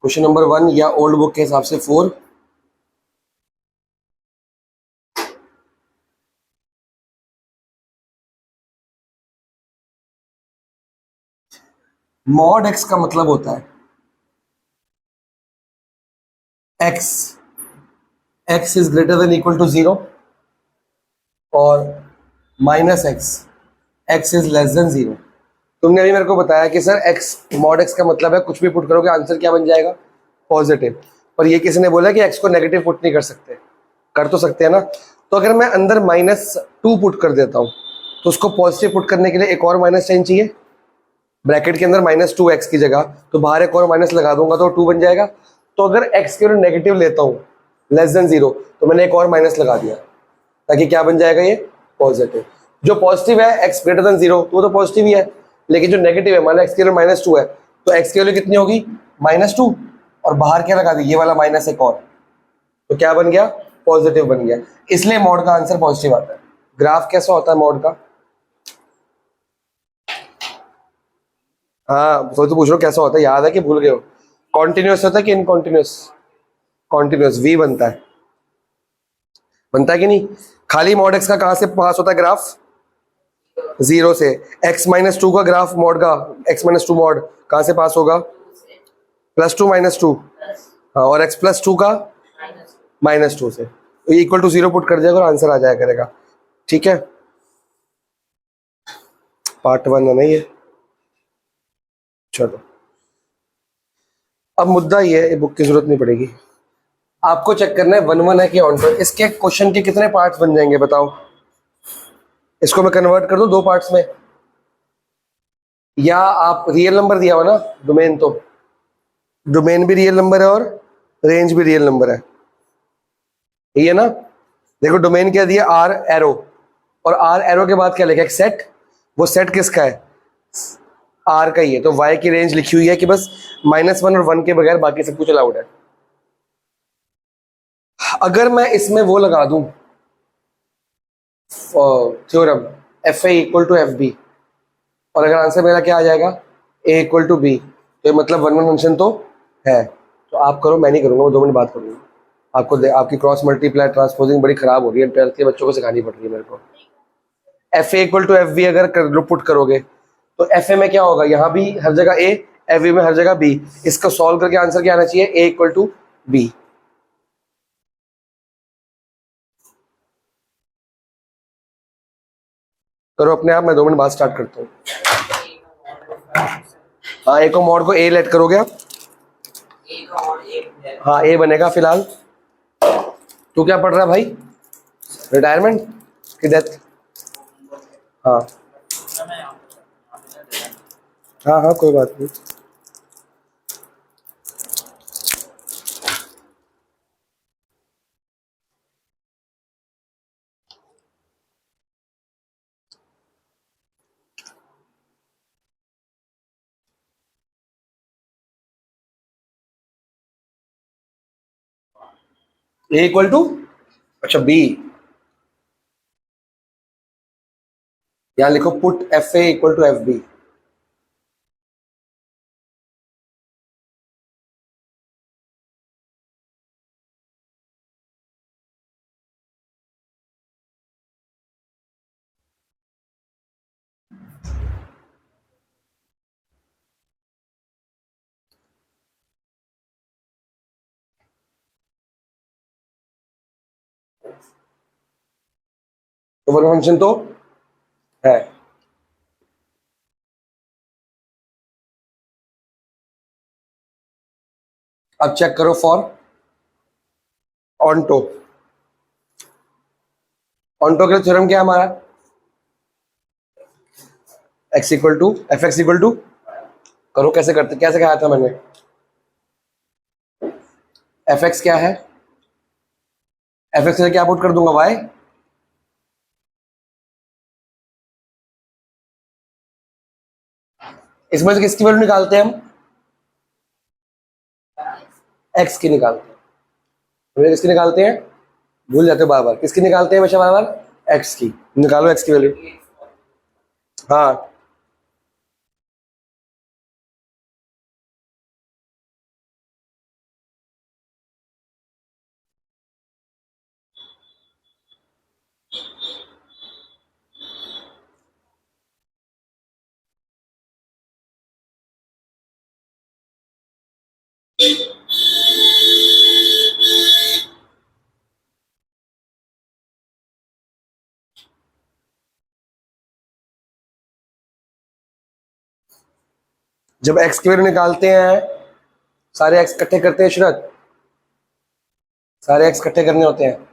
Question number 1 या old book के हिसाब से 4। मॉड एक्स का मतलब होता है X X is greater than equal to 0 और minus X X is less than 0। तुमने अभी मेरे को बताया कि सर एक्स मॉड एक्स का मतलब है कुछ भी पुट करोगे आंसर क्या बन जाएगा, पॉजिटिव। और ये किसी ने बोला कि एक्स को नेगेटिव पुट नहीं कर सकते, कर तो सकते हैं ना। तो अगर मैं अंदर -2 पुट कर देता हूँ तो उसको पॉजिटिव पुट करने के लिए एक और माइनस साइन चाहिए, ब्रैकेट के अंदर -2x की जगह, तो बाहर एक और माइनस लगा दूंगा तो 2 बन जाएगा। तो अगर x के नेगेटिव लेता हूँ लेस देन 0 तो मैंने एक और माइनस लगा दिया ताकि क्या बन जाएगा, ये पॉजिटिव। जो पॉजिटिव है x ग्रेटर देन 0 तो वो तो पॉजिटिव ही है, लेकिन जो नेगेटिव है मान लो x के -2 है तो x की वैल्यू कितनी होगी, -2, और बाहर क्या लगा दी, ये वाला माइनस एक और, तो क्या बन गया, पॉजिटिव बन गया। इसलिए मॉड का आंसर पॉजिटिव आता है। ग्राफ कैसा होता है मॉड का, हाँ तो पूछ रहा कैसा होता है, याद है कि भूल गए हो। कॉन्टिन्यूस होता है कि इनकॉन्टिन्यूस, कॉन्टिन्यूस v बनता है, बनता है कि नहीं। खाली मॉड x का कहां से पास होता है ग्राफ, 0 से। x-2 का ग्राफ मॉड का, x-2 मॉड कहां से पास होगा, +2 -2, हाँ, और x+2 का -2 से, तो इक्वल टू 0 पुट कर जाएगा और आंसर आ जाया करेगा। ठीक है, पार्ट 1 है ना ये। चलो अब मुद्दा ये है, बुक की जरूरत नहीं पड़ेगी, आपको चेक करना है 1-1 है कि ऑन टू। इसके क्वेश्चन के कितने पार्ट्स बन जाएंगे बताओ, इसको मैं कन्वर्ट कर दूं 2 पार्ट्स में, या आप रियल नंबर दिया हुआ ना डोमेन, तो डोमेन भी रियल नंबर है और रेंज भी रियल नंबर है, यही है ना। देखो डोमेन क्या दिया, आर एरो, और आर एरो के बाद क्या लिखा है, सेट। वो सेट किसका है, आर का ही है, तो वाई की रेंज लिखी हुई है कि बस -1 और 1 के बगैर बाकी सब कुछ अलाउड है। अगर मैं इसमें वो लगा दूं theorem F A equal to F B, और अगर आंसर मेरा क्या आ जाएगा, ए इक्वल टू बी, तो मतलब 1-1 फंक्शन तो है। तो आप करो, मैं नहीं करूंगा, मैं 2 मिनट बात करूंगा। आपकी क्रॉस मल्टीप्लाई ट्रांसपोजिंग बड़ी खराब हो रही है, 12th के बच्चों को सिखानी पड़ रही है मेरे को। F A equal to F B अगर पुट करोगे तो एफ ए में क्या होगा, यहाँ भी हर जगह ए, एफ बी में हर जगह बी। इसको सॉल्व करके आंसर क्या आना चाहिए, ए इक्वल टू बी। करो अपने आप, मैं 2 मिनट बाद स्टार्ट करता हूँ। हाँ, ए को मॉड को ए लेट करोगे आप, हाँ ए बनेगा फिलहाल। तू क्या पढ़ रहा है भाई, रिटायरमेंट की डेथ, हाँ हाँ हाँ कोई बात नहीं। ए इक्वल टू, अच्छा बी, यहाँ लिखो put F A equal to F B. तो वन फंक्शन तो है। अब चेक करो फॉर ऑन्टो, ऑन्टो के थ्योरम क्या है हमारा, X equal to F X equal to, करो कैसे करते, कैसे कहा था मैंने, एफ एक्स क्या है, एफ एक्स क्या पुट कर दूंगा, वाई, इसमें से किसकी वैल्यू निकालते हैं हम, एक्स की निकालते हैं, किसकी निकालते हैं, भूल जाते हो बार बार, किसकी निकालते हैं हमेशा बार बार, एक्स की। निकालो एक्स की वैल्यू, हाँ जब एक्स की वैल्यू निकालते हैं, सारे एक्स इकट्ठे करते हैं शरत, सारे एक्स इकट्ठे करने होते हैं।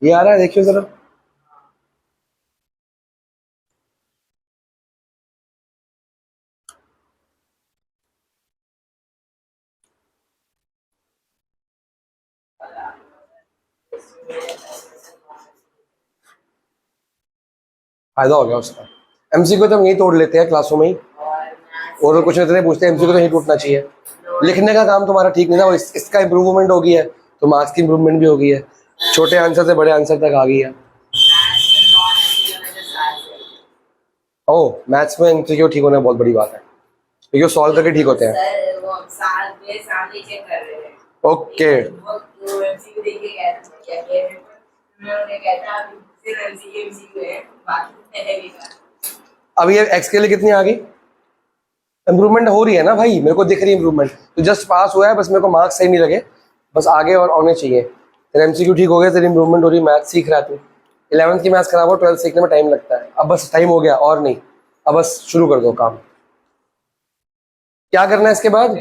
ये आ रहा है, देखियो जरा। फायदा हो गया उसका। एमसीक्यू तो हम यही तोड़ लेते हैं क्लासों में ही, और कुछ इतने पूछते हैं, एमसीक्यू तो यही टूटना चाहिए। लिखने का काम तुम्हारा ठीक नहीं था, इसका इंप्रूवमेंट हो गई है, तो मार्क्स की इंप्रूवमेंट भी हो गई है, छोटे आंसर से बड़े आंसर तक आ गई है। ओ, मैथ्स में एमसीक्यू ठीक होना बहुत बड़ी बात है, क्योंकि सॉल्व करके ठीक होते हैं। ओके, अब ये एक्स के लिए कितनी आ गई? इंप्रूवमेंट हो रही है ना भाई, मेरे को दिख रही है इंप्रूवमेंट, तो जस्ट पास हुआ है, बस मेरे को मार्क्स सही नहीं लगे, बस आगे और होने चाहिए। तेरे एमसीक्यू ठीक हो गया, तेरी इंप्रूवमेंट हो रही है, मैथ्स सीख रहा है तू। 11th की मैथ्स खराब हो, 12th सीखने में टाइम लगता है, अब बस टाइम हो गया और नहीं, अब बस शुरू कर दो काम। क्या करना है इसके बाद?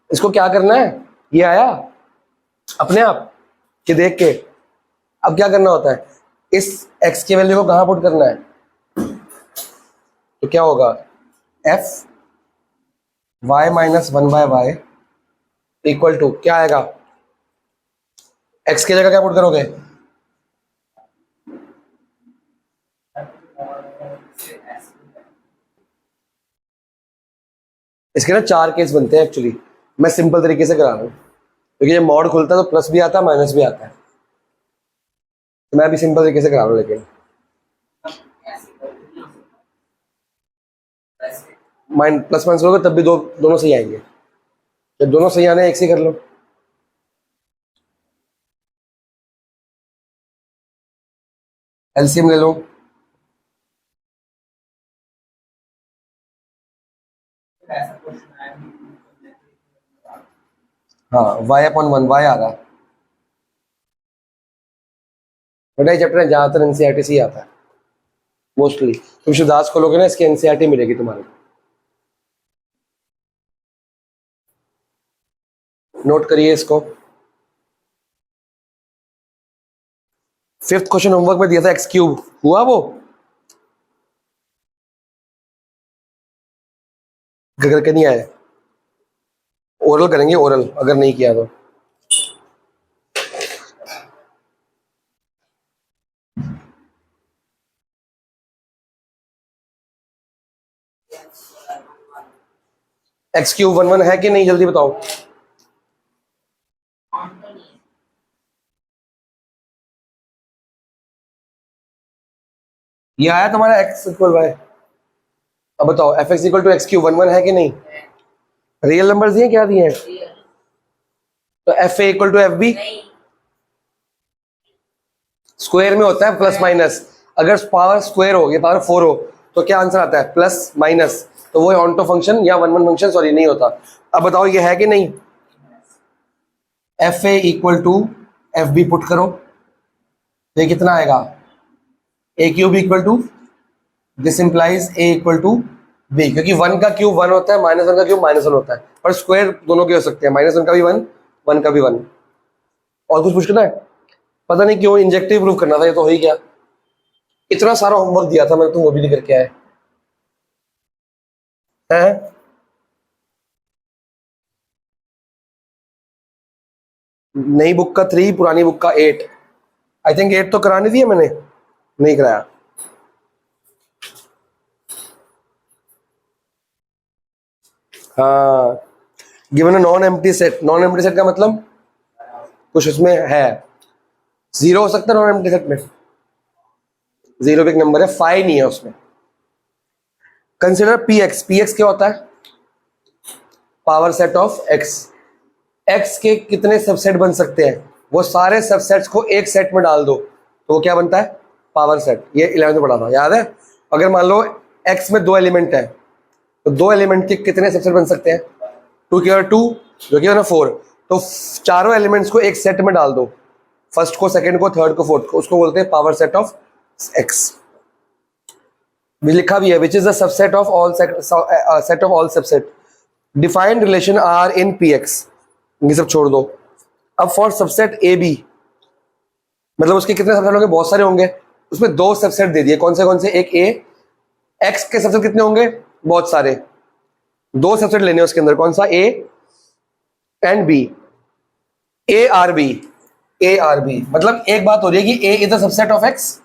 इसको क्या करना है? ये आया अपने आप कि देख के, अब क्या करना होता है, इस x की वैल्यू को कहां पुट करना है? तो क्या होगा, f y minus 1/y equal to क्या आएगा? x की जगह क्या पुट करोगे? इसके ना 4 केस बनते हैं एक्चुअली, मैं सिंपल तरीके से करा रहा हूं, क्योंकि ये मॉड खुलता है तो प्लस भी आता है माइनस भी आता है, तो मैं भी सिंपल तरीके से करा रहा हूं। लेकिन प्लस माइनस करोगे तब भी दोनों सही आएंगे, जब दोनों सही आने एक से कर लो। एलसीएम ले लो। हाँ, y/1 y आ रहा है, बड़ा ही चैप्टर है, ज्यादातर एनसीईआरटी से ही आता है मोस्टली। तुम शिवदास खोलोगे ना, इसकी एनसीईआरटी मिलेगी तुम्हारे, नोट करिए इसको। 5th क्वेश्चन होमवर्क में दिया था, एक्स क्यूब हुआ वो? करके नहीं आए, ओरल करेंगे, ओरल अगर नहीं किया तो। x³ 1 1 है कि नहीं, जल्दी बताओ। ये आया तुम्हारा x=y। अब बताओ f(x)=x³ 1 1 है कि नहीं? रियल नंबर्स दिए क्या दिए हैं? तो fa=fb स्क्वायर में होता है प्लस माइनस, अगर पावर स्क्वायर हो, ये पावर 4 हो, तो क्या आंसर आता है? प्लस माइनस, तो वो ऑन्टो फंक्शन या 1 1 फंक्शन, सॉरी नहीं होता। अब बताओ ये है कि नहीं? fa=fb पुट करो, तो ये कितना आएगा? a³ दिस इंप्लाइज a=b, क्योंकि 1 का क्यूब 1 होता है, -1 का क्यूब -1 होता है, पर स्क्वायर दोनों के हो सकते हैं, -1 का भी 1, 1 का भी 1। और कुछ पूछना है? पता नहीं क्यों इंजेक्टिव प्रूफ करना था, ये तो हो ही गया। इतना सारा होमवर्क दिया था मैंने, तुम वो भी नहीं करके आए हैं। नई बुक का 3, पुरानी बुक का 8। आई थिंक 8 तो करानी थी मैंने, नहीं कराया। हाँ, given non empty set, non empty set का मतलब कुछ उसमें है, जीरो हो सकता है नॉन एम्प्टी सेट में, जीरो भी एक नंबर है, 5 नहीं है उसमें। कंसिडर px, px क्या होता है? Power set of x। X के कितने सबसेट बन सकते हैं, वो सारे सबसेट्स को एक सेट में डाल दो तो वो क्या बनता है, पावर सेट। ये 11th में पढ़ा था, याद है। अगर मान लो एक्स में 2 एलिमेंट है तो 2 एलिमेंट के कितने सबसेट बन सकते हैं, 2 की पावर 2 जो कि 4, तो चारों एलिमेंट्स को एक सेट में डाल दो, फर्स्ट को, सेकंड को, थर्ड को, फोर्थ को, उसको बोलते हैं पावर सेट ऑफ एक्स। लिखा भी है which is the subset of all set of all subset, defined relation R in P X. ये सब छोड़ दो। अब फॉर सबसेट ए बी, मतलब उसके कितने सबसेट होंगे, बहुत सारे होंगे, उसमें 2 सबसेट दे दिए, कौन से, एक ए, एक्स के सबसेट कितने होंगे, बहुत सारे, 2 सबसेट लेने उसके अंदर, कौन सा, A and B, A R B, A R B, मतलब एक बात हो रही है कि A is the subset of X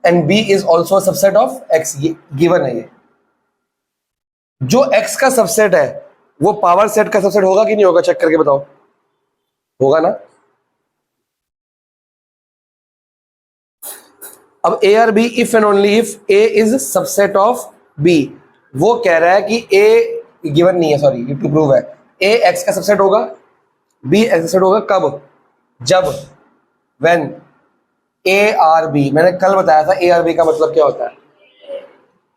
and B is also subset of X, ये गिवन है। ये जो एक्स का सबसेट है वो पावर सेट का सबसेट होगा कि नहीं होगा, चेक करके बताओ, होगा ना। अब A R B, if and only if A is subset of B, वो कह रहा है कि ए गिवन नहीं है, सॉरी टू प्रूव है, ए एक्स का सबसेट होगा, बी एक्स का सबसेट होगा, कब, जब, व्हेन ए आर बी, मैंने कल बताया था ए आर बी का मतलब क्या होता है,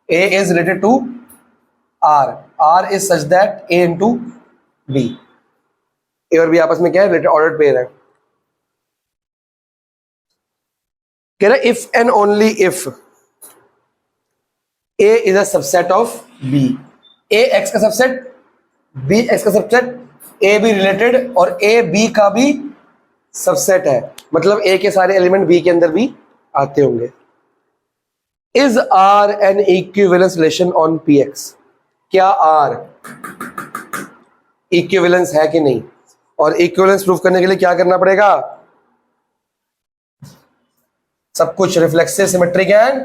A is related to R, R is such that A into B, A और बी आपस में क्या है, रिलेटेड ऑर्डर पेयर है। कह रहा if and only if A is a subset of B, A X का सबसेट, बी एक्स का सबसेट, ए बी रिलेटेड और ए बी का भी सबसेट है, मतलब ए के सारे एलिमेंट बी के अंदर भी आते होंगे। Is R an equivalence relation on P X, क्या आर इक्विवेलेंस है कि नहीं, और इक्विवेलेंस प्रूफ करने के लिए क्या करना पड़ेगा, सब कुछ रिफ्लेक्सिव, सिमेट्रिक एंड,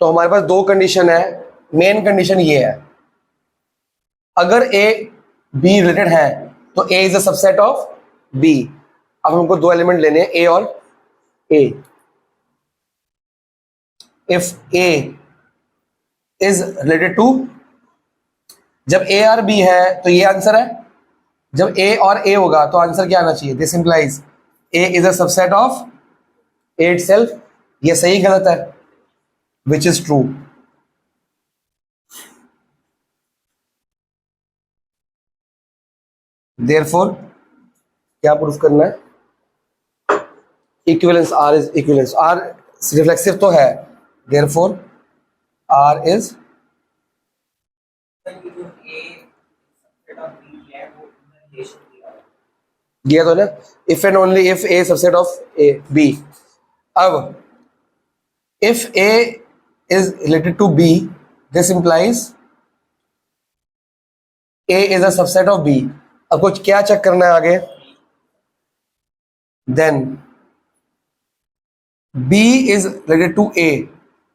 तो हमारे पास 2 कंडीशन है। मेन कंडीशन ये है, अगर ए बी रिलेटेड है तो A is a subset of B. अब हमको 2 एलिमेंट लेने हैं, ए और A. If A is related to, जब ए और बी है तो ये आंसर है, जब ए और ए होगा तो आंसर क्या आना चाहिए, this implies A is a subset of A itself. ये सही गलत है, विच इज ट्रू, देयरफॉर क्या प्रूफ करना है, equivalence, R is equivalence, R reflexive तो है, देयरफॉर आर इज, दिया तो ना, if and only if A subset of A B. अब if A is related to B, this implies A is a subset of B. अब कुछ क्या check करना है आगे, then B is related to A,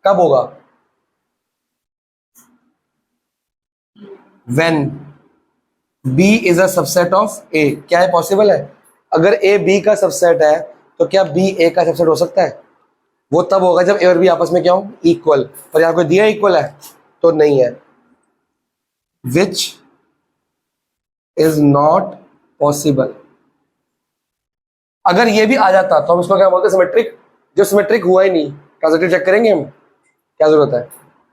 कब होगा, when B is a subset of A. क्या है, पॉसिबल है, अगर ए बी का सबसेट है तो क्या बी ए का सबसेट हो सकता है, वो तब होगा जब ए और बी आपस में क्या हो, इक्वल, पर यहां कोई दिया इक्वल है तो नहीं है, विच इज नॉट पॉसिबल। अगर ये भी आ जाता तो हम उसको क्या बोलते हैं, सिमेट्रिक। जो सिमेट्रिक हुआ ही नहीं, ट्रांजिटिव चेक करेंगे हम, क्या जरूरत है,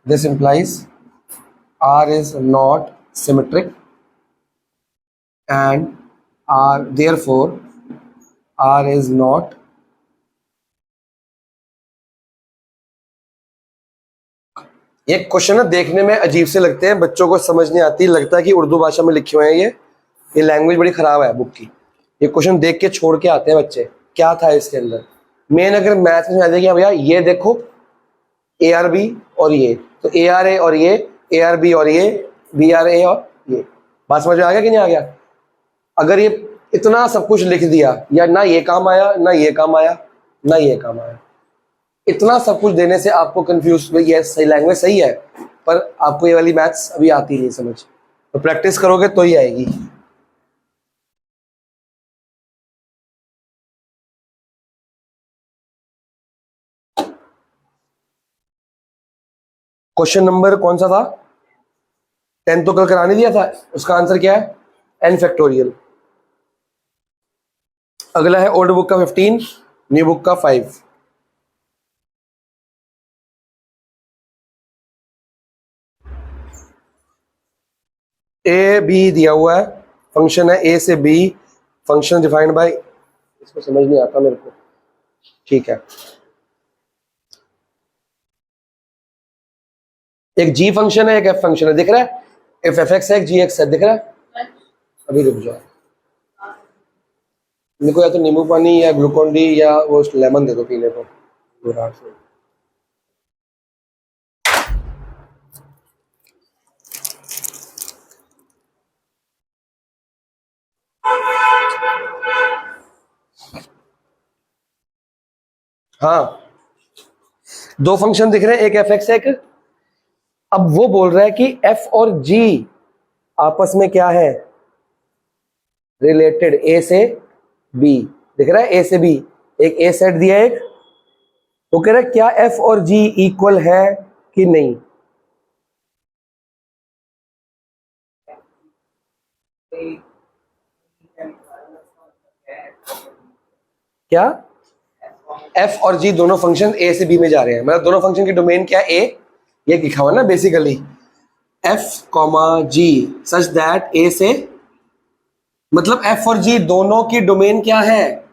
this implies R is not symmetric and R, therefore R is not ये क्वेश्चन ना देखने में अजीब से लगते हैं, बच्चों को समझ नहीं आती, लगता है कि उर्दू भाषा में लिखे हुए हैं, ये लैंग्वेज बड़ी खराब है बुक की। ये क्वेश्चन देख के छोड़ के आते हैं बच्चे, क्या था इसके अंदर। मेन अगर मैथ में आ जाएगी भैया, ये देखो ए आर बी और ये, तो ए आर ए और ये, ए आर बी और ये, बी आर ए और ये, बात समझ में आ गया कि नहीं आ गया। अगर ये इतना सब कुछ लिख दिया, या ना ये काम आया, ना ये काम आया, ना ये काम आया, इतना सब कुछ देने से आपको कंफ्यूज, ये सही लैंग्वेज सही है, पर आपको ये वाली मैथ्स अभी आती नहीं समझ, तो प्रैक्टिस करोगे तो ही आएगी। क्वेश्चन नंबर कौन सा था, 10 तो कल करा नहीं दिया था, उसका आंसर क्या है? n factorial. अगला है ओल्ड बुक का 15, न्यू बुक का 5। ए बी दिया हुआ है, फंक्शन है ए से बी, फंक्शन डिफाइंड बाय, इसको समझ नहीं आता मेरे को, ठीक है। एक जी फंक्शन है, एक एफ फंक्शन है, दिख रहा है? एफ एक्स है, एक जी एक्स है, दिख रहा है? अभी रुक जाओ, मेरे को या तो नींबू पानी या ग्लूकोन डी या वो लेमन दे दो पीने को। हाँ, दो फंक्शन दिख रहे हैं, एक एफ एक्स है, एक, अब वो बोल रहा है कि एफ और जी आपस में क्या है? रिलेटेड, ए से बी, दिख रहा है? ए से बी, एक ए सेट दिया, एक, वो कह रहा है क्या एफ और जी इक्वल है कि नहीं? क्या एफ और जी दोनों फंक्शन ए से बी में जा रहे हैं, मतलब दोनों फंक्शन की डोमेन क्या है? ए, ये लिखा हुआ ना basically, F comma G such that A से, मतलब एफ और जी दोनों की डोमेन क्या है?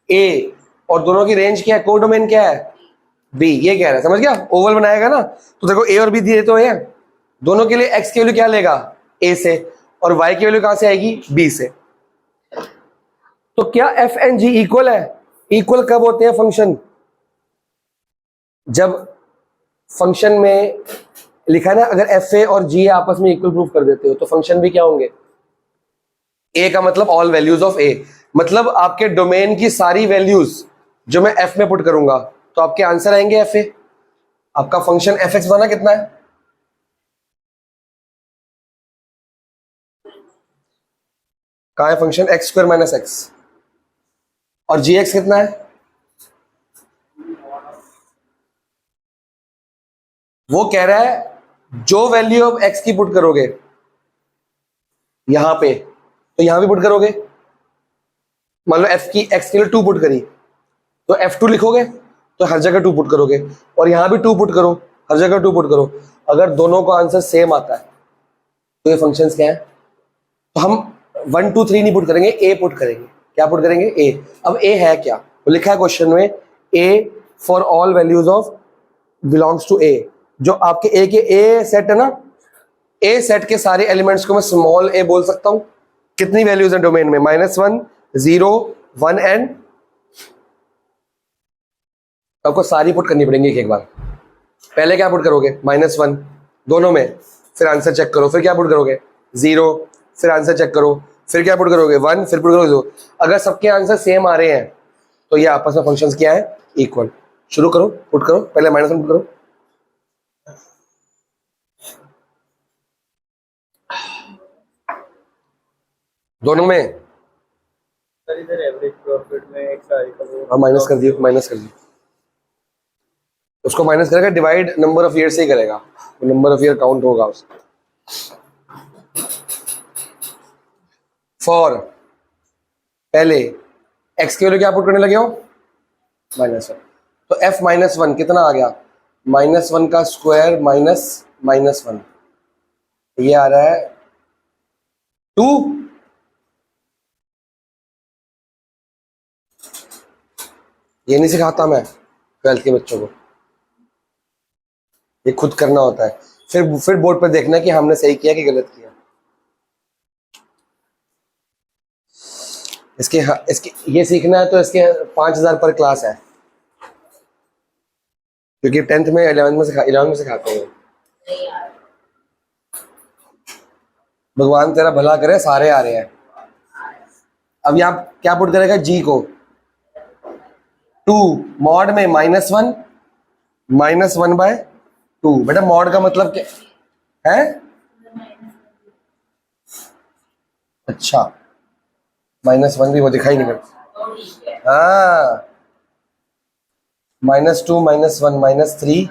ए, और दोनों की रेंज क्या है? को डोमेन क्या है? बी। ये कह रहा है, समझ गया? ओवल बनाएगा ना, तो देखो ए और बी दिए तो है, दोनों के लिए एक्स की वैल्यू क्या लेगा? ए से, और वाई की वैल्यू कहां से आएगी? बी से। तो क्या एफ एंड जी इक्वल है? इक्वल कब होते हैं फंक्शन? जब फंक्शन में लिखा है ना, अगर एफ ए और जी आपस में इक्वल प्रूफ कर देते हो तो फंक्शन भी क्या होंगे? ए का मतलब ऑल वैल्यूज ऑफ ए, मतलब आपके डोमेन की सारी वैल्यूज जो मैं एफ में पुट करूंगा तो आपके आंसर आएंगे एफ ए। आपका फंक्शन एफ एक्स बना कितना है? कहां है function? X square minus x, और जी एक्स कितना है? वो कह रहा है जो वैल्यू ऑफ एक्स की पुट करोगे यहां पे, तो यहां भी पुट करोगे, मान लो एफ की एक्स के लिए 2 पुट करी, तो F2 लिखोगे तो हर जगह 2 पुट करोगे, और यहां भी 2 पुट करो, हर जगह 2 पुट करो। अगर दोनों का आंसर सेम आता है तो ये फंक्शंस क्या है? तो हम 1 2 3 नहीं पुट करेंगे, ए पुट करेंगे। क्या पुट करेंगे? ए। अब ए है क्या? तो लिखा है क्वेश्चन में, A for all values of belongs to A. जो आपके ए के ए सेट है ना, ए सेट के सारे एलिमेंट्स को मैं स्मॉल ए बोल सकता हूं। कितनी वैल्यूज है डोमेन में? -1 0 1 एंड, आपको सारी पुट करनी पड़ेंगी एक बार। पहले क्या पुट करोगे? -1 दोनों में, फिर आंसर चेक करो, फिर क्या पुट करोगे? 0, फिर आंसर चेक करो, फिर क्या पुट करोगे? 1, फिर पुट करोगे 0। अगर सबके आंसर सेम आ रहे हैं तो ये आपस में फंक्शंस क्या है? इक्वल। शुरू करो, पुट करो, पहले -1 पुट करो। दोनों में इधर एवरेज प्रॉफिट में एक सारी का वो माइनस कर दियो, माइनस कर दियो, उसको माइनस करेगा, डिवाइड नंबर ऑफ ईयर से ही करेगा, नंबर ऑफ ईयर काउंट होगा उसका। फॉर पहले एक्स की वैल्यू क्या पुट करने लगे हो? -1, तो f -1 कितना आ गया? -1 का स्क्वायर माइनस -1, ये आ रहा है 2। ये नहीं सिखाता मैं 12th के बच्चों को, ये खुद करना होता है, फिर बोर्ड पर देखना कि हमने सही किया कि गलत किया। इसके ये सीखना है तो इसके 5000 पर क्लास है, क्योंकि 10th में 11th में सिखाते हैं। भगवान तेरा भला करे, सारे आ रहे हैं। अब यहाँ क्या पुट करेगा? जी को 2 मॉड में -1 -1/2। बेटा मॉड का मतलब क्या है? अच्छा, -1 भी वो दिखाई नहीं करता। हाँ, -2 -1 -3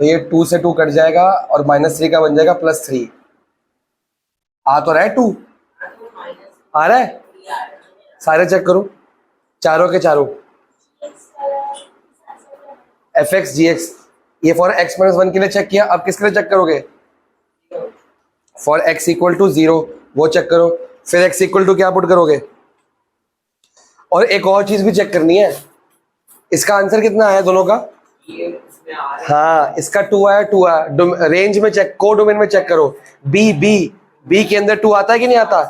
तो ये 2 से 2 कट जाएगा और -3 का बन जाएगा +3। आ तो रहा है 2, आ रहा है, सारे चेक करो, चारों के चारों। fx gx, ये फॉर x - 1 के लिए चेक किया, अब किसके लिए चेक करोगे? फॉर x = 0, वो चेक करो। फिर x = क्या पुट करोगे? और एक और चीज भी चेक करनी है, इसका आंसर कितना आया दोनों का? हाँ, इसका 2 आया, 2 आया। रेंज में चेक, को डोमेन में चेक करो। बी के अंदर 2 आता है कि नहीं आता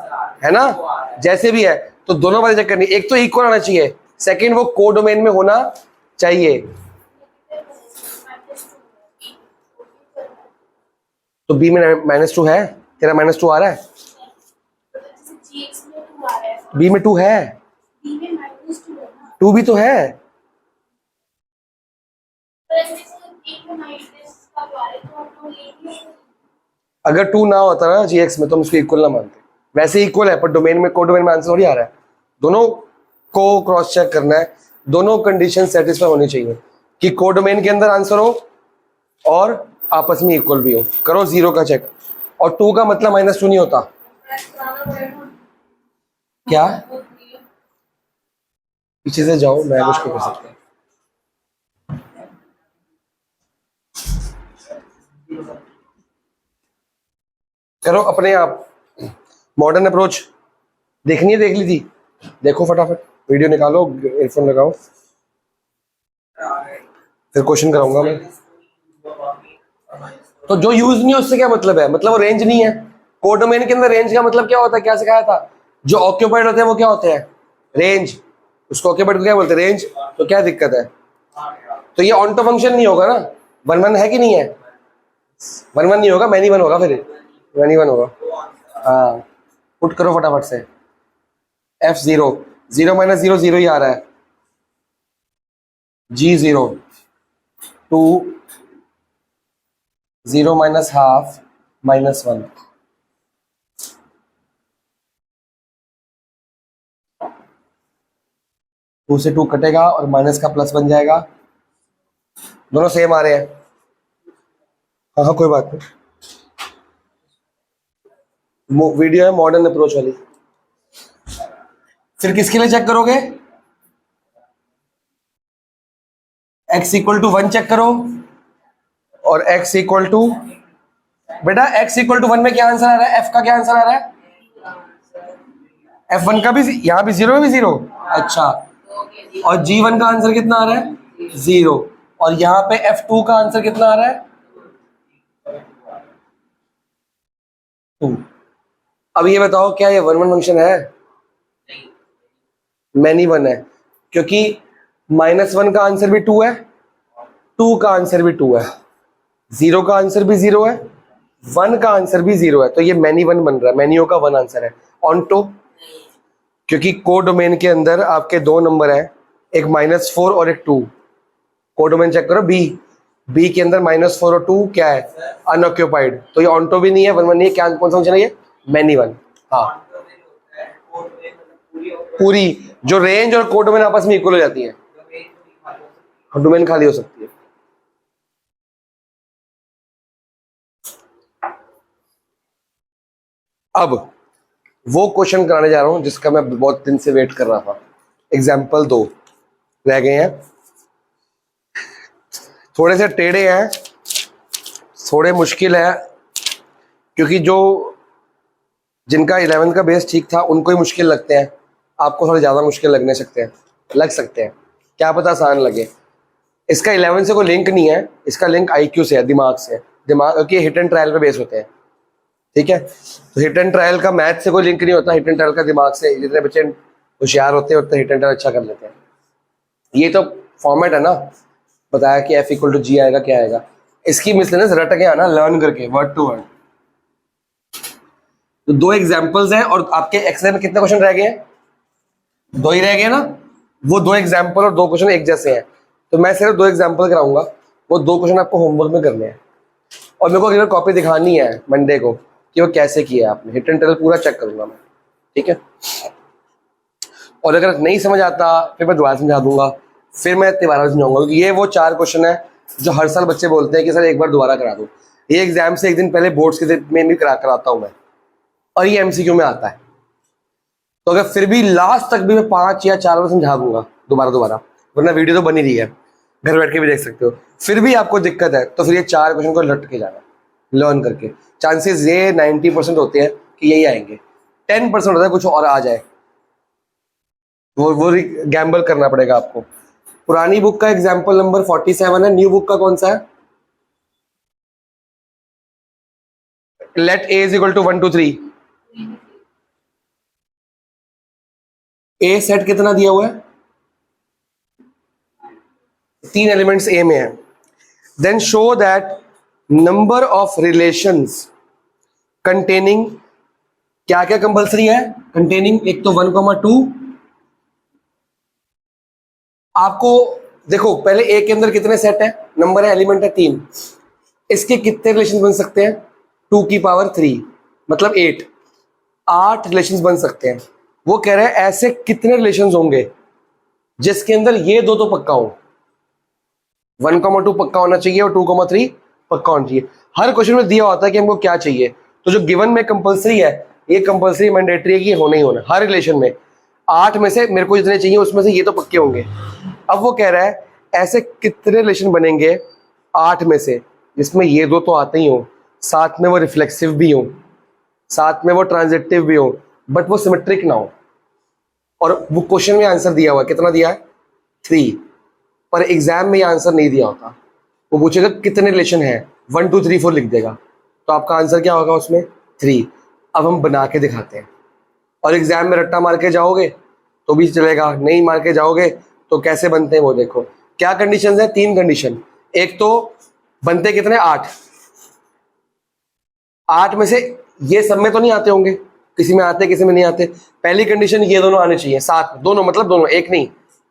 है ना? जैसे भी है तो दोनों बातें चेक करनी, एक तो इक्वल आना चाहिए, सेकंड वो को डोमेन में होना चाहिए। तो बी में -2 है, तेरा -2 आ रहा है, बी में 2 है, 2 भी तो है। अगर 2 ना होता ना जीएक्स में तो हम इसको इक्वल ना मानते, वैसे इक्वल है पर डोमेन में, को डोमेन में आंसर थोड़ी आ रहा है। दोनों को क्रॉस चेक करना है, दोनों कंडीशन सेटिस्फाई होनी चाहिए कि को डोमेन के अंदर आंसर हो और आपस में इक्वल भी हो। करो 0 का चेक, और 2 का मतलब -2 नहीं होता। क्या पीछे से जाओ, मैं मुश्किल कर सकता हूँ। करो अपने आप, मॉडर्न अप्रोच देखनी है, देख ली थी, देखो फटाफट, वीडियो निकालो, एयरफोन लगाओ, फिर क्वेश्चन कराऊंगा मैं। तो जो यूज नहीं है उससे क्या मतलब है? मतलब वो रेंज नहीं है। कोडोमेन के अंदर रेंज का मतलब क्या होता है, क्या सिखाया था? जो ऑक्यूपाइड होते हैं वो क्या होते हैं? रेंज। उसको ऑक्यूपाइड को क्या बोलते हैं? रेंज। तो क्या दिक्कत है? तो ये ऑन टू फंक्शन नहीं होगा ना, 1 है कि नहीं है? 1 नहीं होगा, मैनी 1 होगा, फिर मैनी 1 होगा। हाँ, पुट करो फटाफट से। F0, 0 - 0 0 ही आ रहा है। G0, 2 0 - ½ -1। टू से 2 कटेगा और माइनस का प्लस बन जाएगा, दोनों सेम आ रहे हैं। हाँ हाँ, कोई बात नहीं, वीडियो है मॉडर्न अप्रोच वाली। फिर किसके लिए चेक करोगे? x = 1 चेक करो, और x = बेटा x = 1 में क्या आंसर आ रहा है? f का क्या आंसर आ रहा है? F1 का भी, यहाँ भी 0 में भी 0। अच्छा, और G1 का आंसर कितना आ रहा है? 0। और यहाँ पे F2 का आंसर कितना आ रहा है? 2। अब ये बताओ, क्या ये 1 फंक्शन है? मैनी 1 है, क्योंकि -1 का आंसर भी 2 है, 2 का आंसर भी 2 है, 0 का आंसर भी 0 है, 1 का आंसर भी 0 है। तो ये मैनी 1 बन रहा है, मैनियो का 1 आंसर है। ऑन टू, क्योंकि को डोमेन के अंदर आपके 2 नंबर है, एक -4 और एक 2। को डोमेन चेक करो, बी के अंदर -4 और 2 क्या है? अनऑक्यूपाइड। तो ये ऑन टू भी नहीं है, 1 नहीं है, क्या कौन सा फंक्शन है ये? मैनी 1। हाँ, पूरी जो रेंज और को डोमेन आपस में इक्वल हो जाती है, और डोमेन खाली हो सकती है। अब वो क्वेश्चन कराने जा रहा हूं जिसका मैं बहुत दिन से वेट कर रहा था। एग्जाम्पल 2 रह गए हैं, थोड़े से टेढ़े हैं, थोड़े मुश्किल है, क्योंकि जो जिनका 11th का बेस ठीक था उनको ही मुश्किल लगते हैं, आपको थोड़े ज़्यादा मुश्किल लग सकते हैं, क्या पता आसान लगे। इसका 11 से कोई लिंक नहीं है, इसका लिंक IQ से है, दिमाग से। दिमाग के हिट एंड ट्रायल पे बेस होते हैं, ठीक है? तो हिट एंड ट्रायल का मैथ से कोई लिंक नहीं होता, हिट एंड ट्रायल का दिमाग से। जितने बच्चे होशियार होते हैं उतने हिट एंड ट्रायल अच्छा कर लेते हैं। ये तो फॉर्मेट है ना, बताया कि F = G आएगा, क्या आएगा। इसकी मिसलेनियस रट के आना, लर्न करके, वर्ड टू वर्ड। तो 2 एग्जाम्पल्स हैं, और आपके एक्सरे में कितने क्वेश्चन रह गए हैं? 2 ही रह गए ना। वो 2 एग्जाम्पल और 2 क्वेश्चन एक जैसे हैं, तो मैं सिर्फ 2 एग्जाम्पल कराऊंगा, वो 2 क्वेश्चन आपको होमवर्क में करने हैं, और मेरे को अगली बार कॉपी दिखानी है मंडे को कि वो कैसे किया आपने। हिट एंड ट्रायल पूरा चेक करूंगा मैं, ठीक है? और अगर नहीं समझ आता फिर मैं दोबारा समझा दूंगा, फिर मैं दोबारा समझाऊंगा, क्योंकि ये वो 4 क्वेश्चन है जो हर साल बच्चे बोलते हैं कि सर एक बार दोबारा करा दो। ये एग्जाम से एक दिन पहले बोर्ड्स के दिन में भी कराता हूँ मैं, और ये एमसीक्यू में आता है। तो अगर फिर भी लास्ट तक भी मैं 5 या 4 बार समझा दूंगा दोबारा, वरना वीडियो तो बनी रही है, घर बैठ के भी देख सकते हो, फिर भी आपको दिक्कत है तो फिर ये 4 क्वेश्चन को लट के जाना, लर्न करके। चांसेस ये 90% होते हैं कि यही आएंगे, 10% होता है कुछ और आ जाए, वो गैम्बल करना पड़ेगा आपको। पुरानी बुक का एग्जाम्पल नंबर 47 है, न्यू बुक का कौन सा है? Let A is equal to 1 2 3। A set कितना दिया हुआ है? 3 एलिमेंट्स ए में है। Then show that number of relations containing, क्या क्या कंपल्सरी है कंटेनिंग? एक तो 1,2। आपको देखो पहले ए के अंदर कितने सेट है, नंबर है, एलिमेंट है 3, इसके कितने रिलेशन बन सकते हैं? 2 की पावर 3 मतलब 8 रिलेशन बन सकते हैं। वो कह रहे हैं ऐसे कितने रिलेशन होंगे जिसके अंदर ये दो तो पक्का हो, 1,2 पक्का होना चाहिए और 2,3 पक्का होना चाहिए। हर क्वेश्चन में दिया होता है कि हमको क्या चाहिए, तो जो गिवन में कंपलसरी है, ये कंपलसरी मैंडेटरी है कि होना ही होना हर रिलेशन में। 8 में से मेरे को जितने चाहिए उसमें से ये तो पक्के होंगे। अब वो कह रहा है ऐसे कितने रिलेशन बनेंगे 8 में से जिसमें ये दो तो आते ही हो, साथ में वो रिफ्लेक्सिव भी हो, साथ में वो ट्रांजिटिव भी हो, बट वो सिमेट्रिक ना हो। और वो क्वेश्चन में आंसर दिया हुआ है, कितना दिया है? 3। पर एग्जाम में ये आंसर नहीं दिया होता, वो पूछेगा कितने रिलेशन है, 1 2 3 4 लिख देगा, तो आपका आंसर क्या होगा उसमें? 3। अब हम बना के दिखाते हैं, और एग्जाम में रट्टा मार के जाओगे तो भी चलेगा, नहीं मार के जाओगे तो कैसे बनते हैं वो देखो। क्या कंडीशन है? 3 कंडीशन। एक तो बनते कितने? 8। 8 में से ये सब में तो नहीं आते होंगे, किसी में आते किसी में नहीं आते। पहली कंडीशन ये दोनों आने चाहिए साथ, दोनों मतलब दोनों, एक नहीं,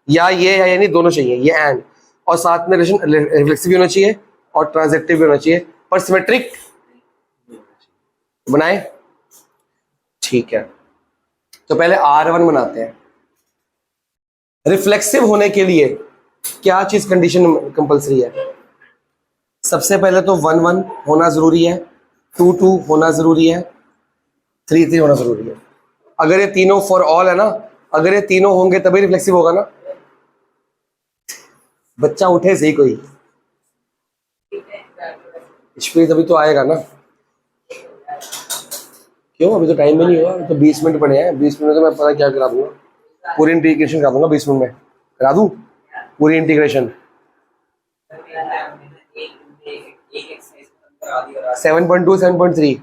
या ये या नहीं, दोनों चाहिए, ये एंड, और साथ में रिफ्लेक्सिव भी होना चाहिए और ट्रांजिटिव भी होना चाहिए, पर सिमेट्रिक बनाए। ठीक है, तो पहले R1 बनाते हैं। रिफ्लेक्सिव होने के लिए क्या चीज कंडीशन कंपलसरी है? सबसे पहले तो 1 1 होना जरूरी है, 2 2 होना जरूरी है, 3 3 होना जरूरी है। अगर ये तीनों फॉर ऑल है ना, अगर ये तीनों होंगे तभी रिफ्लेक्सिव होगा ना। बच्चा उठे सही कोई, स्पीड तभी तो आएगा ना। क्यों, अभी तो टाइम भी नहीं हुआ, तो 20 मिनट पड़े हैं, 20 मिनट में तो मैं पता क्या करा दूंगा, पूरी इंटीग्रेशन करा दूंगा 20 मिनट में, करा दूं पूरी इंटीग्रेशन। 7.2 7.3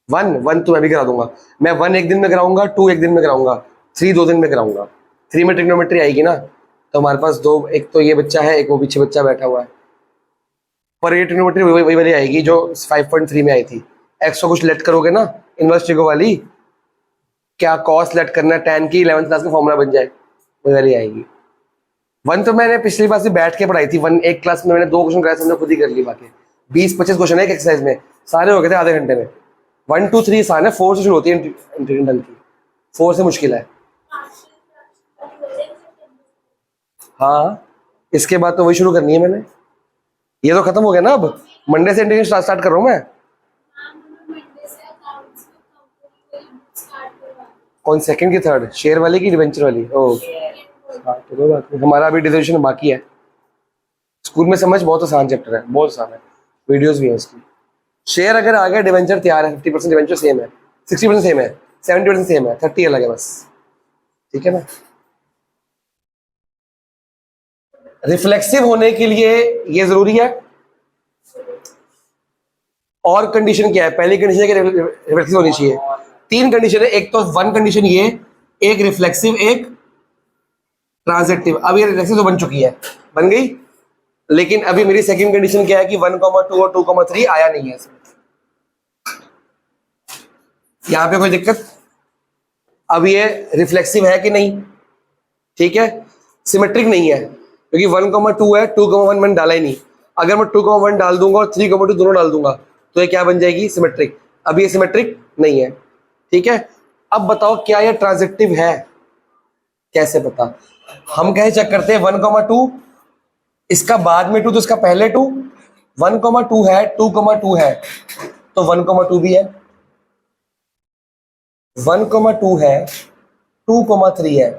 1 तो मैं भी करा दूंगा। मैं 1 एक दिन में कराऊंगा, 2 एक दिन में कराऊंगा, 3 2 दिन में कराऊंगा। 3 में ट्रिग्नोमेट्री आएगी ना, तो हमारे पास 2, एक तो ये बच्चा है, एक वो पीछे बच्चा बैठा हुआ है, पर ये ट्रिग्नोमेट्री वही वाली आएगी जो 5.3 में आई थी। एक्स को कुछ लेट करोगे ना, इनवर्स ट्रिगो वाली, क्या कॉस लेट करना, tan की 11th क्लास का फॉर्मूला बन जाए, वही वाली आएगी। 1 तो मैंने पिछली बार से बैठ के पढ़ाई थी, 1 एक क्लास में मैंने 2 क्वेश्चन कराए, हमने खुद ही कर ली, बाकी 20-25 क्वेश्चन है एक एक्सरसाइज में, सारे हो गए थे आधे घंटे में। 1 2 3 आसान है, 4 से शुरू होती है इंटीग्रल की, 4 से मुश्किल है। हाँ, इसके बाद तो वही शुरू करनी है मैंने, ये तो खत्म हो गया ना, अब मंडे से इंटीग्रेशन स्टार्ट कर रहा हूँ मैं। कौन, सेकंड की थर्ड, शेयर वाली की डिवेंचर वाली? ओह हाँ, तो कोई बात नहीं, हमारा अभी डिस्कशन बाकी है। स्कूल में समझ बहुत आसान चैप्टर है, बहुत आसान है, वीडियोस भी है उसकी। शेयर अगर आ गया, डिवेंचर तैयार है, 50% डिवेंचर सेम है, 60% सेम है, 70% सेम है, 30 अलग है बस, ठीक है ना। रिफ्लेक्सिव होने के लिए ये जरूरी है, और कंडीशन क्या है? पहली कंडीशन है कि रिफ्लेक्सिव होनी चाहिए। 3 कंडीशन है, एक तो 1 कंडीशन ये, एक रिफ्लेक्सिव, एक ट्रांजिटिव। अब ये रिफ्लेक्सिव तो बन चुकी है, बन गई, लेकिन अभी मेरी सेकंड कंडीशन क्या है कि 1,2 और 2,3 आया नहीं है इसमें। यहां पे कोई दिक्कत? अब ये रिफ्लेक्सिव है कि नहीं? ठीक है, सिमेट्रिक नहीं है, क्योंकि 1,2 है, 2,1 मैंने डाला ही नहीं। अगर मैं 2,1 डाल दूंगा और 3,2 दोनों डाल दूंगा तो ये क्या बन जाएगी? सिमेट्रिक। अब ये सिमेट्रिक नहीं है, ठीक है। अब बताओ क्या ये ट्रांजिटिव है? कैसे पता? हम कहे चेक करते हैं, 1,2 इसका बाद में 2 तो इसका पहले 2, 1,2 है, 2,2 है तो 1,2 भी है, 1,2 है, 2,3 है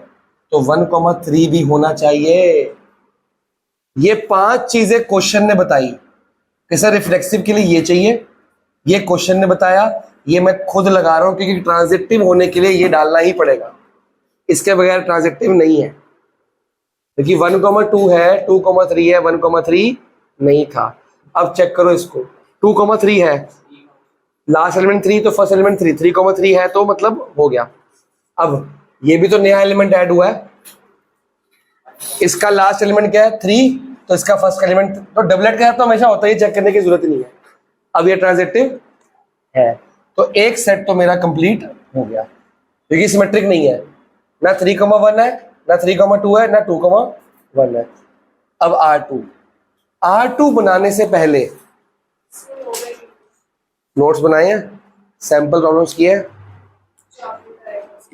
तो 1,3 भी होना चाहिए। ये 5 चीजें क्वेश्चन ने बताई कि सर रिफ्लेक्सिव के लिए ये चाहिए, ये क्वेश्चन ने बताया, ये मैं खुद लगा रहा हूं क्योंकि ट्रांजिटिव होने के लिए ये डालना ही पड़ेगा, इसके बगैर ट्रांजिटिव नहीं है। क्योंकि 1,2 है, 2,3 है, 1,3 नहीं था। अब चेक करो इसको, 2,3 है, लास्ट एलिमेंट 3 तो फर्स्ट एलिमेंट 3, 3,3 है तो मतलब हो गया। अब ये भी तो नया एलिमेंट ऐड हुआ है, इसका लास्ट एलिमेंट क्या है 3 तो इसका फर्स्ट एलिमेंट तो डबलेट का तो हमेशा होता है, चेक करने की जरूरत नहीं है। अब ये ट्रांजिटिव है तो एक सेट तो मेरा कंप्लीट हो गया क्योंकि सिमेट्रिक नहीं है, ना 3,1 है, ना 3,2 है, ना 2,1 है। अब R2 बनाने से पहले नोट्स बनाए हैं, सैंपल प्रॉब्लम्स किए हैं,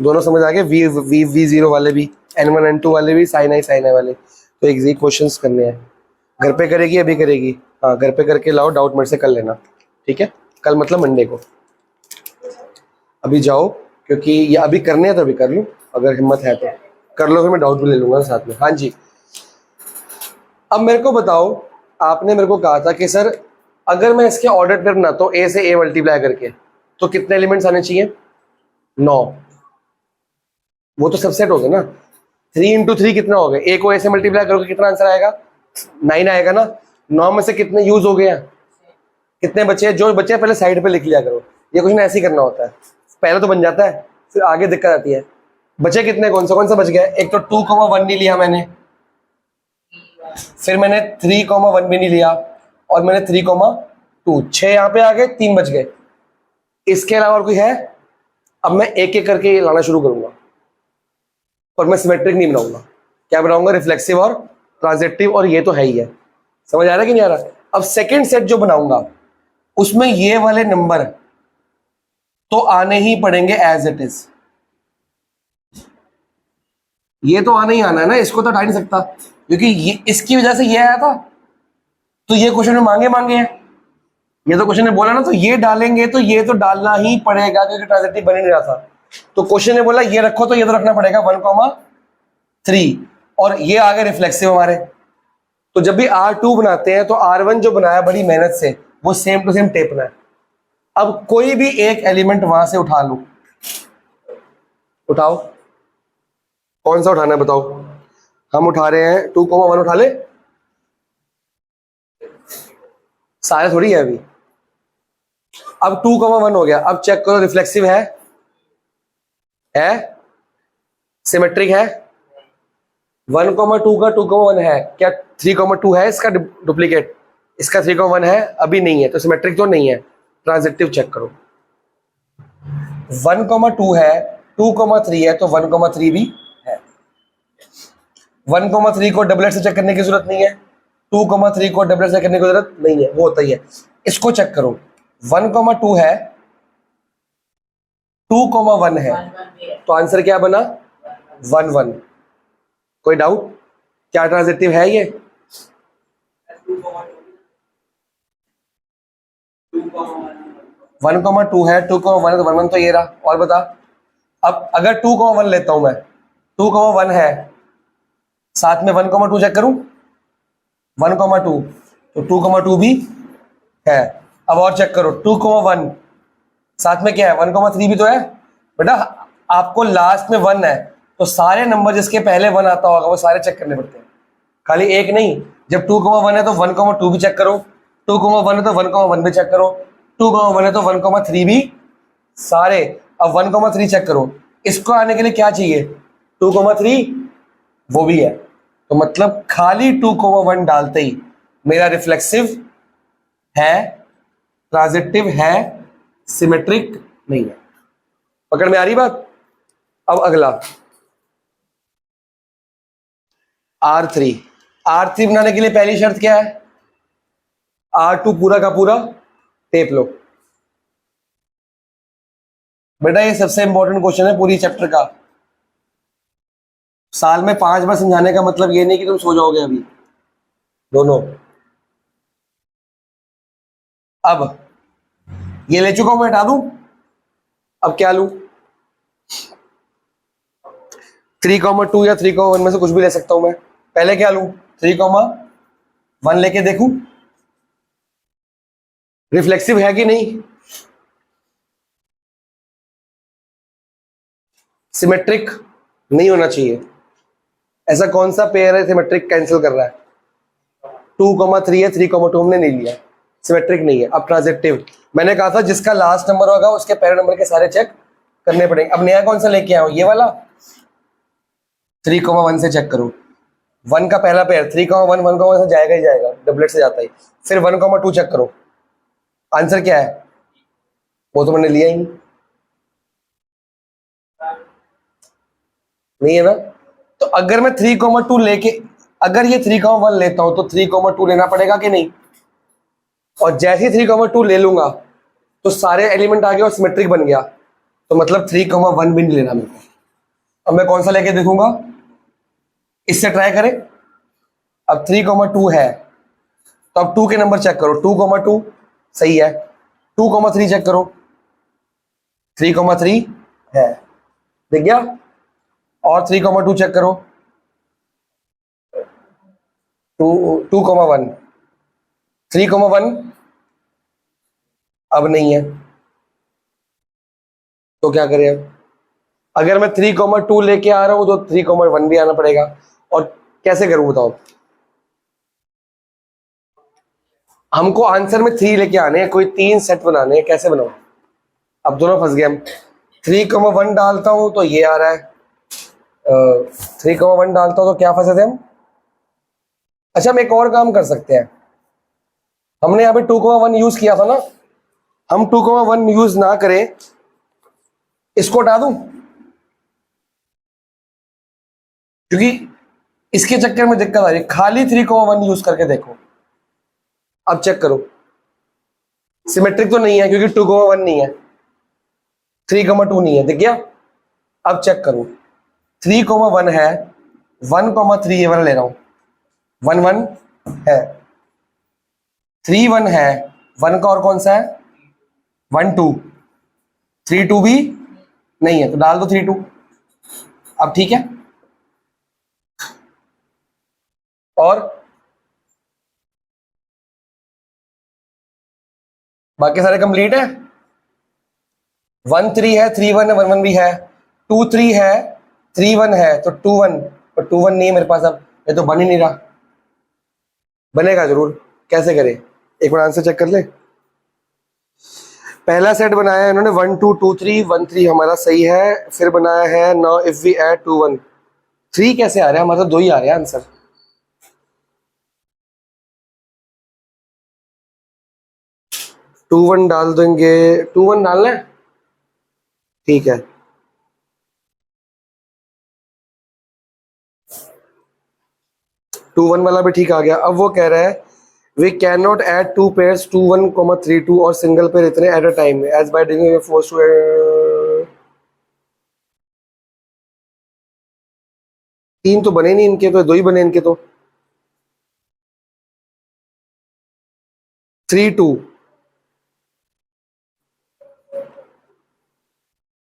दोनों समझ आ गए, V0 वाले भी, N1 N2 वाले भी, sin i वाले। तो एग्जी क्वेश्चंस करने हैं, घर पे करेगी अभी करेगी? हाँ घर पे करके लाओ, डाउट मेरे से कर लेना, ठीक है? कल मतलब मंडे को अभी जाओ, क्योंकि ये अभी करने हैं तो अभी कर लूँ, अगर हिम्मत है तो कर लो, फिर मैं डाउट भी ले लूंगा साथ में। हाँ जी, अब मेरे को बताओ, आपने मेरे को कहा था कि सर अगर मैं इसके ऑर्डर पर बनाता हूँ ए से ए मल्टीप्लाई करके तो कितने एलिमेंट्स आने चाहिए? 9। वो तो सबसेट हो गया ना, 3 इंटू 3 कितना हो गया? ए को ए से मल्टीप्लाई करोगे कितना आंसर आएगा? 9 आएगा ना। 9 में से कितने यूज हो गए हैं, कितने बचे? जो बचे पहले साइड पे लिख लिया करो, ये कुछ ना ऐसे ही करना होता है, पहले तो बन जाता है फिर आगे दिक्कत आती है। बचे कितने, कौन सा बच गया? एक तो 2,1 नहीं लिया मैंने, फिर मैंने 3,1 भी नहीं लिया, और मैंने 3,2, 6 यहाँ पे आ गए, 3 बच गए। इसके अलावा और कोई है? अब मैं एक एक करके लाना शुरू करूंगा और मैं सिमेट्रिक नहीं बनाऊंगा, क्या बनाऊंगा? रिफ्लेक्सिव और ट्रांजिटिव, और ये तो है ही है। समझ आ रहा है कि नहीं आ रहा? अब सेकंड सेट जो बनाऊंगा उसमें ये वाले नंबर तो आने ही पड़ेंगे एज इट इज, ये तो आना ही आना है ना, इसको तो हटा नहीं सकता, क्योंकि ये इसकी वजह से ये आया था, तो ये क्वेश्चन में मांगे हैं, ये तो क्वेश्चन ने बोला ना, तो ये डालेंगे तो ये तो डालना ही पड़ेगा क्योंकि ट्रांजिटिव बन ही नहीं रहा था। तो क्वेश्चन ने बोला ये रखो तो ये तो रखना पड़ेगा 1,3, और ये आ गए रिफ्लेक्सिव हमारे। तो जब भी R2 बनाते हैं तो R1 जो बनाया बड़ी मेहनत से वो सेम टू सेम टेपना है। अब कोई भी एक एलिमेंट वहां से उठा लो, उठाओ, कौन सा उठाना है बताओ? हम उठा रहे हैं 2,1 उठा ले, सारे थोड़ी है अभी। अब 2,1 हो गया, अब चेक करो रिफ्लेक्सिव है सिमेट्रिक है? 1,2 का 2,1 है क्या? 3,2 है इसका डुप्लीकेट, इसका 3,1 है, अभी नहीं है, तो सिमेट्रिक तो नहीं है। ट्रांजिटिव चेक करो, 1,2 है, 2,3 है तो 1,3 भी है। 1,3 को डबलेट से चेक करने की जरूरत नहीं है, 2,3 को डबलेट से करने की जरूरत नहीं है, वो होता ही है। इसको चेक करो, 1,2 है, 2,1 है, तो आंसर क्या बना? 1,1। कोई डाउट? क्या ट्रांजिटिव है ये? 1,2 है, 2,1 है तो 1,1 तो ये रहा। और बता, अब अगर 2,1 लेता हूं मैं, 2,1 है, साथ में 1,2 चेक करूं, 1,2 तो 2,2 भी है। अब और चेक करो, 2,1 साथ में क्या है? 1,3 भी तो है। बेटा आपको लास्ट में 1 है तो सारे नंबर जिसके पहले 1 आता होगा वो सारे चेक करने पड़ते हैं, खाली एक नहीं। जब 2,1 है तो 1,2 भी चेक करो, 2,1 है तो 1,1 भी चेक करो, 2,1 है तो 1,3 भी, सारे। अब 1,3 चेक करो, इसको आने के लिए क्या चाहिए? 2,3, वो भी है। तो मतलब खाली 2,1 डालते ही मेरा रिफ्लेक्सिव है, ट्रांजिटिव है, सिमेट्रिक नहीं है। पकड़ में आ रही बात? अब अगला R3 बनाने के लिए पहली शर्त क्या है? R2 पूरा का पूरा टेप लो। बेटा ये सबसे इंपॉर्टेंट क्वेश्चन है पूरी चैप्टर का, साल में 5 बार समझाने का मतलब ये नहीं कि तुम सो जाओगे अभी। दोनों। अब ये ले चुका हूं मैं, हटा दूं। अब क्या लूं? 3,2 या 3,1 में से कुछ भी ले सकता हूं मैं। पहले क्या लूं? 3,1 लेके देखूं रिफ्लेक्सिव है कि नहीं, सिमेट्रिक नहीं होना चाहिए। ऐसा कौन सा पेयर है सिमेट्रिक कैंसिल कर रहा है? 2,3 है, 3,2 हमने नहीं लिया, सिमेट्रिक नहीं है। अब ट्रांजिटिव, मैंने कहा था जिसका लास्ट नंबर होगा उसके पैर नंबर के सारे चेक करने पड़ेंगे। अब नया कौन सा लेके आया हूं? ये वाला 3,1 से चेक करो। 1 का पहला पेयर 3,1, 1,1 से जाएगा ही जाएगा, डबलेट से जाता ही। फिर 1,2 चेक करो, आंसर क्या है? वो तो मैंने लिया ही नहीं है ना। तो अगर मैं 3,2 लेके, अगर ये 3,1 लेता हूं तो 3,2 लेना पड़ेगा कि नहीं? और जैसे ही 3,2 ले लूंगा तो सारे एलिमेंट आ गए और सिमेट्रिक बन गया, तो मतलब 3,1 भी नहीं लेना मेरे को। अब मैं कौन सा लेके देखूंगा? इससे ट्राई करें। अब 3,2 है तो अब 2 के नंबर चेक करो। 2,2 सही है। 2,3 चेक करो, 3,3 है, दिख गया। और 3,2 चेक करो, 2,1, 3,1 अब नहीं है, तो क्या करें अब? अगर मैं 3,2 लेके आ रहा हूं तो 3,1 भी आना पड़ेगा। और कैसे करूं बताओ? हमको आंसर में 3 लेके आने हैं, कोई 3 सेट बनाने हैं, कैसे बनाऊं? अब दोनों फंस गए हम। 3,1 डालता हूं तो ये आ रहा है, 3,1 डालता हूं तो क्या फंसे थे हम? अच्छा, हम एक और काम कर सकते हैं। हमने यहाँ पे 2,1 यूज किया था ना, हम 2,1 यूज ना करें, इसको हटा दूं, क्योंकि इसके चक्कर में दिक्कत आ रही है। खाली 3,1 यूज करके देखो। अब चेक करो, सिमेट्रिक तो नहीं है क्योंकि 2,1 नहीं है, 3,2 नहीं है, दिख गया। अब चेक करो, 3,1 है, 1,3 ये वाला ले रहा हूं, 1,1 है, 3,1 है, 1 का और कौन सा है? 1,2, 3,2 भी नहीं है, तो डाल दो 3,2। अब ठीक है। और बाकी सारे कंप्लीट है। 1,3 है, 3,1 है, 1,1 भी है, 2,3 है, 3,1 है, तो 2,1, और 2,1 नहीं है मेरे पास। अब ये तो बन ही नहीं रहा। बनेगा जरूर, कैसे करें? एक बार आंसर चेक कर ले। पहला सेट बनाया है इन्होंने 1, 2, 2, 3, 1, 3 हमारा सही है। फिर बनाया है नाउ इफ वी ऐड 2, 1, 3 कैसे आ रहा है? हमारा 2 ही आ रहा है आंसर। टू वन डाल देंगे, 2,1 डालना है, ठीक है। टू वन वाला भी ठीक आ गया। अब वो कह रहा है we can not add 2 pairs 2,1, 3,2 और सिंगल पेयर इतने at a time as by doing force to. 3 तो बने नहीं इनके, तो 2 ही बने इनके, तो 3,2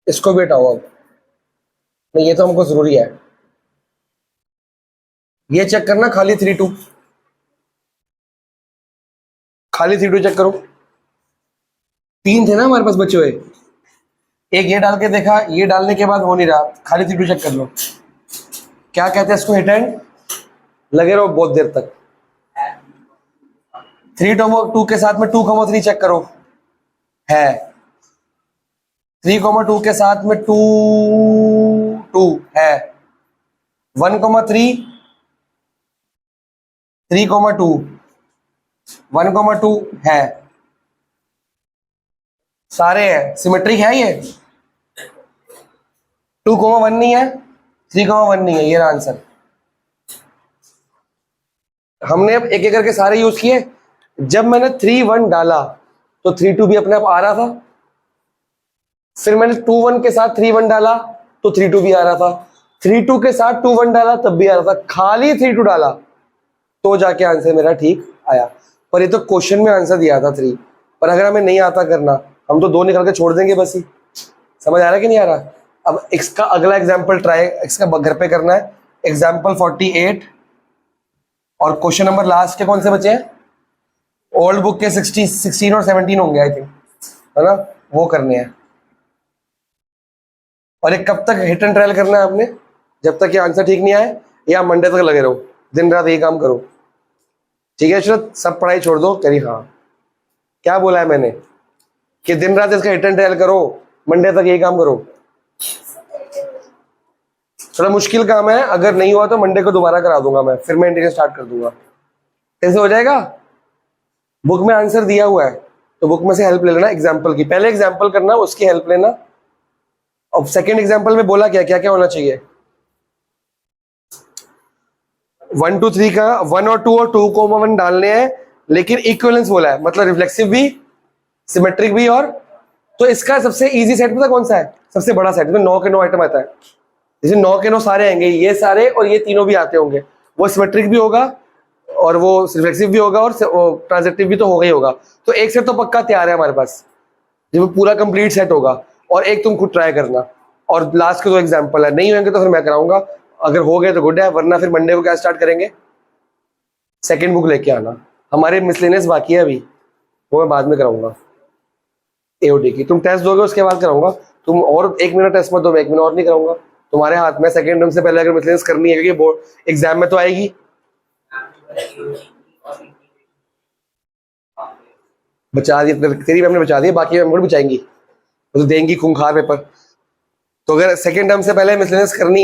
इसको भी हटाओ अब। नहीं, ये तो हमको जरूरी है। ये चेक करना, खाली 3,2, खाली 3,2 चेक करो। 3 थे ना हमारे पास बचे हुए, एक ये डाल के देखा, ये डालने के बाद हो नहीं रहा, खाली 3,2 चेक कर लो। क्या कहते हैं इसको? हिट एंड लगे रहो बहुत देर तक। 3,2 के साथ में 2,3 चेक करो, है। 3,2 के साथ में 2, 2 है। 1,3, 3,2, 1,2 है, सारे हैं, सिमेट्रिक है ये। 2,1 नहीं है, 3,1 नहीं है, ये रहा आंसर। हमने अब एक एक करके सारे यूज किए। जब मैंने 3,1 डाला तो 3,2 भी अपने आप आ रहा था। फिर मैंने 2,1 के साथ 3,1 डाला तो 3,2 भी आ रहा था। 3,2 के साथ 2,1 डाला तब भी आ रहा था। खाली 3,2 डाला तो जाके आंसर मेरा ठीक आया। पर ये तो क्वेश्चन में आंसर दिया था 3, पर अगर हमें नहीं आता करना हम तो 2 निकल के छोड़ देंगे बस ही। समझ आ रहा है कि नहीं आ रहा? अब इसका अगला एग्जाम्पल ट्राई इसका घर पे करना है। एग्जाम्पल 48 और क्वेश्चन नंबर लास्ट के कौन से बचे हैं? ओल्ड बुक के 16 और 17 होंगे आई थिंक, है ना? वो करने हैं। और ये कब तक हिट एंड ट्रायल करना है आपने? जब तक ये आंसर ठीक नहीं आए, या मंडे तक लगे रहो, दिन रात यही काम करो। ठीक है इशरत, सब पढ़ाई छोड़ दो। कह रही हाँ, क्या बोला है मैंने कि दिन रात इसका हिट एंड ट्रायल करो, मंडे तक यही काम करो। थोड़ा मुश्किल काम है, अगर नहीं हुआ तो मंडे को दोबारा करा दूंगा मैं, फिर मैं इंटीग्रेशन स्टार्ट कर दूंगा। कैसे हो जाएगा? बुक में आंसर दिया हुआ है तो बुक में से हेल्प ले लेना एग्जाम्पल की। पहले एग्जाम्पल करना, उसकी हेल्प लेना। अब सेकेंड एग्जाम्पल में बोला क्या क्या क्या होना चाहिए? 1 2 3 का 1 और 2 और 2,1 डालने हैं, लेकिन इक्विवेलेंस बोला है, मतलब रिफ्लेक्सिव भी, सिमेट्रिक भी। और तो इसका सबसे इजी सेट पता कौन सा है? सबसे बड़ा सेट, इसमें 9 के 9 आइटम आता है। जैसे 9 के 9 सारे आएंगे, ये सारे और ये तीनों भी आते होंगे। वो सिमेट्रिक भी होगा और वो रिफ्लेक्सिव भी होगा और ट्रांजिटिव भी तो होगा ही होगा। तो एक सेट तो पक्का तैयार है हमारे पास, जो पूरा कंप्लीट सेट होगा। और एक तुम खुद ट्राई करना, और लास्ट के 2 एग्जाम्पल है। नहीं होंगे तो फिर मैं कराऊंगा, अगर हो गए तो गुड है, वरना फिर मंडे को क्या स्टार्ट करेंगे? सेकंड बुक लेके आना। हमारे मिसलेनियस बाकी है अभी, वो मैं बाद में कराऊंगा एओडी की। तुम टेस्ट दोगे उसके बाद कराऊंगा। तुम और 1 महीना टेस्ट मत दो, मैं 1 महीना और नहीं कराऊंगा। तुम्हारे हाथ में सेकंड टर्म से पहले अगर मिसलेनियस करनी है, क्योंकि बोर्ड एग्जाम में तो आएगी। बचा दी तेरी मैम ने, बचा दी, बाकी मैम बचाएंगी, तो देंगी खूंखार पेपर। तो अगर सेकंड टर्म से पहले मिसलेनियस करनी